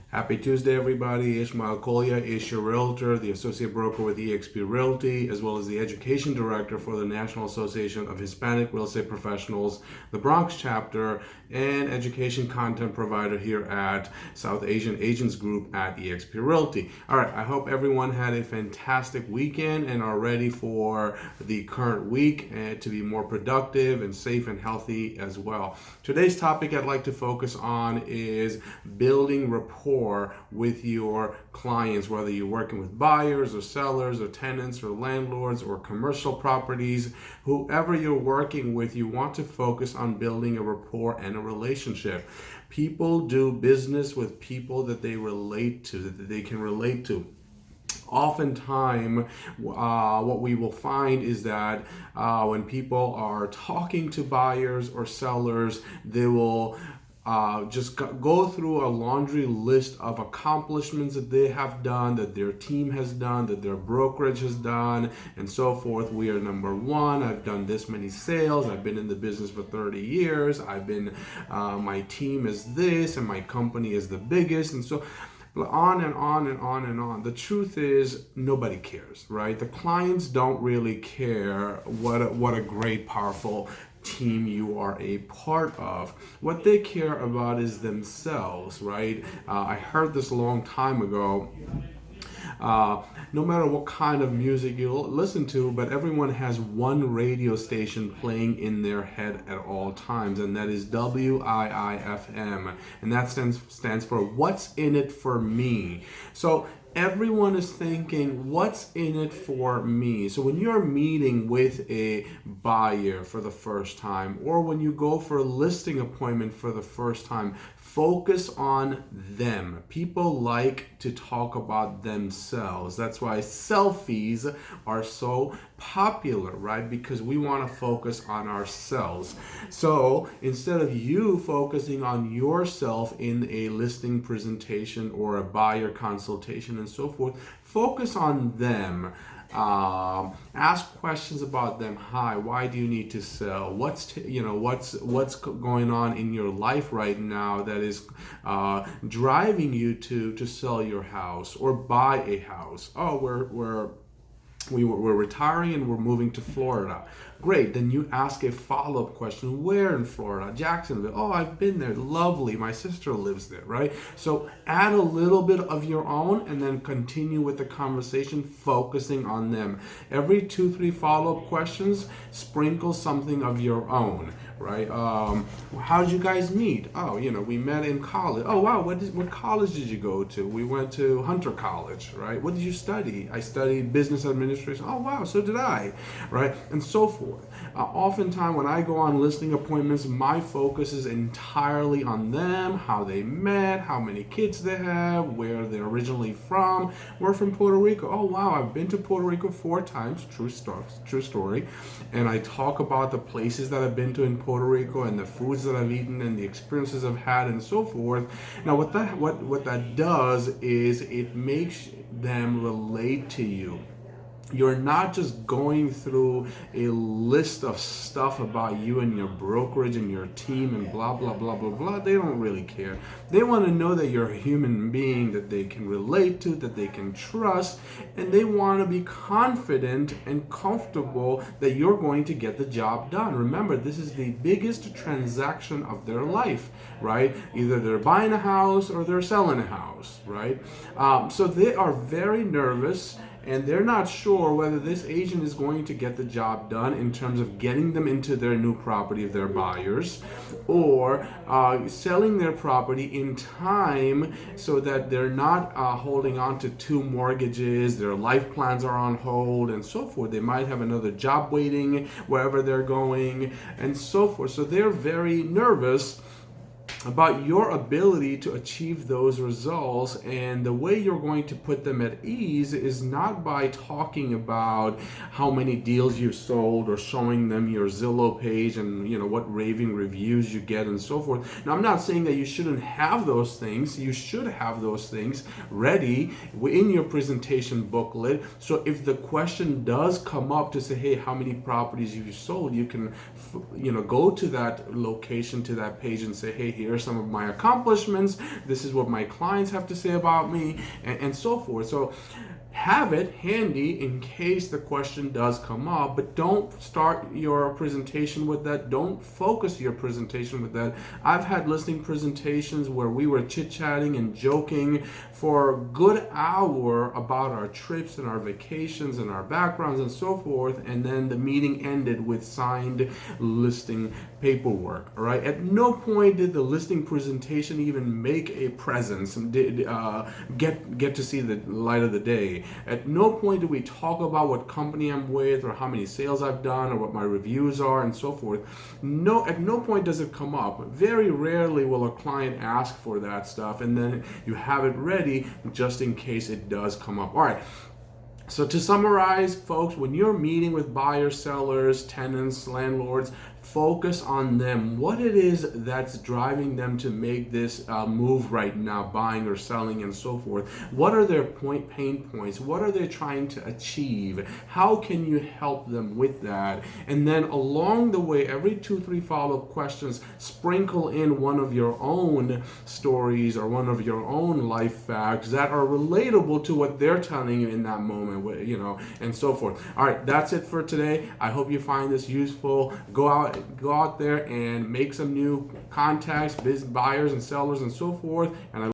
Happy Tuesday, everybody. Ishmael Kolya is your realtor, the associate broker with eXp Realty, as well as the education director for the National Association of Hispanic Real Estate Professionals, the Bronx chapter, and education content provider here at South Asian Agents Group at eXp Realty. All right, I hope everyone had a fantastic weekend and are ready for the current week to be more productive and safe and healthy as well. Today's topic I'd like to focus on is building rapport with your clients, whether you're working with buyers or sellers or tenants or landlords or commercial properties. Whoever you're working with, you want to focus on building a rapport and a relationship. People do business with people that they relate to, that they can relate to. Oftentimes, what we will find is that when people are talking to buyers or sellers, they will just go through a laundry list of accomplishments that they have done, that their team has done, that their brokerage has done, and so forth. We are number one. I've done this many sales. I've been in the business for 30 years. My team is this, and my company is the biggest, and so on and on and on and on. The truth is, nobody cares, right? The clients don't really care what a great, powerful team you are a part of. What they care about is themselves, right? I heard this a long time ago. No matter what kind of music you listen to, but everyone has one radio station playing in their head at all times, and that is WIIFM, and that stands for What's in It for Me. So everyone is thinking, what's in it for me? So when you're meeting with a buyer for the first time, or when you go for a listing appointment for the first time, focus on them. People like to talk about themselves. That's why selfies are so popular, right? Because we want to focus on ourselves. So instead of you focusing on yourself in a listing presentation or a buyer consultation and so forth, focus on them. Ask questions about them. Hi, why do you need to sell? What's going on in your life right now that is driving you to sell your house or buy a house? Oh, we're retiring and we're moving to Florida. Great. Then you ask a follow-up question. Where in Florida? Jacksonville. Oh, I've been there. Lovely. My sister lives there, right? So add a little bit of your own and then continue with the conversation, focusing on them. Every 2-3 follow-up questions, sprinkle something of your own, right? How did you guys meet? Oh, we met in college. Oh, wow. What college did you go to? We went to Hunter College, right? What did you study? I studied business administration. Oh, wow. So did I, right? And so forth. Oftentimes when I go on listing appointments, my focus is entirely on them, how they met, how many kids they have, where they're originally from. We're from Puerto Rico. Oh, wow. I've been to Puerto Rico 4 times. True story. And I talk about the places that I've been to in Puerto Rico and the foods that I've eaten and the experiences I've had and so forth. Now, what that does is it makes them relate to you. You're not just going through a list of stuff about you and your brokerage and your team and blah, blah, blah, blah, blah. They don't really care. They want to know that you're a human being that they can relate to, that they can trust, and they want to be confident and comfortable that you're going to get the job done. Remember, this is the biggest transaction of their life, right? Either they're buying a house or they're selling a house, right? So they are very nervous, and they're not sure whether this agent is going to get the job done in terms of getting them into their new property if they're buyers, or selling their property in time so that they're not holding on to 2 mortgages, their life plans are on hold, and so forth. They might have another job waiting wherever they're going, and so forth. So they're very nervous about your ability to achieve those results, and the way you're going to put them at ease is not by talking about how many deals you've sold or showing them your Zillow page and what raving reviews you get and so forth. Now, I'm not saying that you shouldn't have those things. You should have those things ready in your presentation booklet, so if the question does come up to say, hey, how many properties have you sold, you can go to that location, to that page, and say, hey, here's are some of my accomplishments. This is what my clients have to say about me, and so forth. So have it handy in case the question does come up, but don't start your presentation with that. Don't focus your presentation with that. I've had listing presentations where we were chit-chatting and joking for a good hour about our trips and our vacations and our backgrounds and so forth, and then the meeting ended with signed listing paperwork. All right, at no point did the listing presentation even make a presence and get to see the light of the day. At no point do we talk about what company I'm with or how many sales I've done or what my reviews are and so forth. At no point does it come up. Very rarely will a client ask for that stuff, and then you have it ready just in case it does come up. All right. So to summarize, folks, when you're meeting with buyers, sellers, tenants, landlords, focus on them. What it is that's driving them to make this move right now, buying or selling and so forth. What are their pain points? What are they trying to achieve? How can you help them with that? And then along the way, every 2-3 follow-up questions, sprinkle in one of your own stories or one of your own life facts that are relatable to what they're telling you in that moment, and so forth. All right, that's it for today. I hope you find this useful. Go out there and make some new contacts, buyers and sellers and so forth. And I